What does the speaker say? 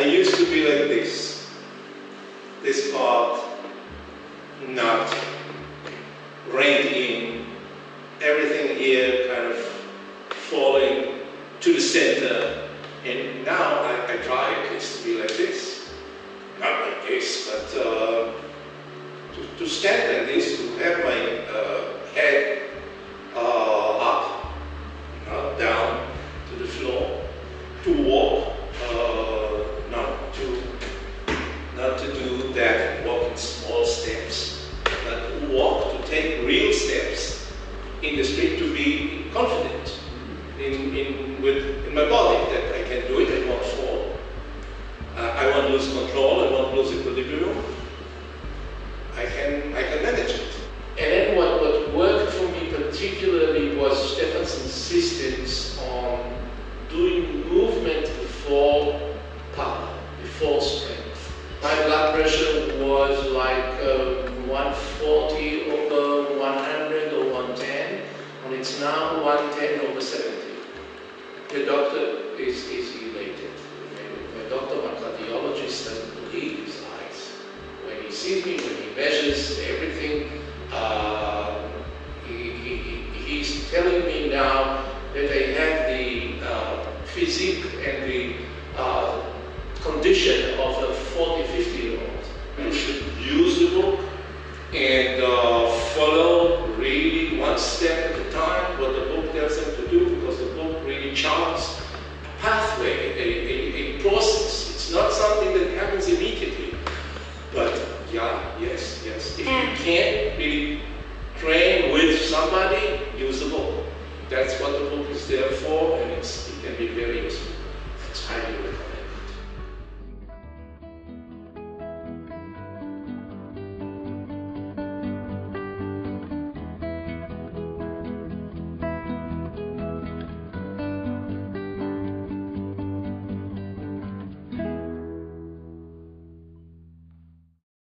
used to be like this. This part not reined in, everything here kind of falling to the center. And now I try at least to be like this. Not like this, but to stand like this, to have my head up, not down to the floor, to walk, not to do that, walk in small steps, but to walk, to take real steps in the street, to be confident in my body that I can do it, I won't fall. I won't lose control, I won't lose equilibrium. I can manage it. And then what worked for me particularly was Stefan's insistence on doing movement before power, before strength. My blood pressure was like 140 over 100 or 110, and it's now 110 over 70. The doctor is elated. My doctor, my cardiologist, doesn't believe his eyes. When he sees me, when he measures everything, he's telling me now that I have the physique and the condition of a 40, 50-year-old. You should use the book and follow really one step at a time what the book tells them to do, because the book really charts a pathway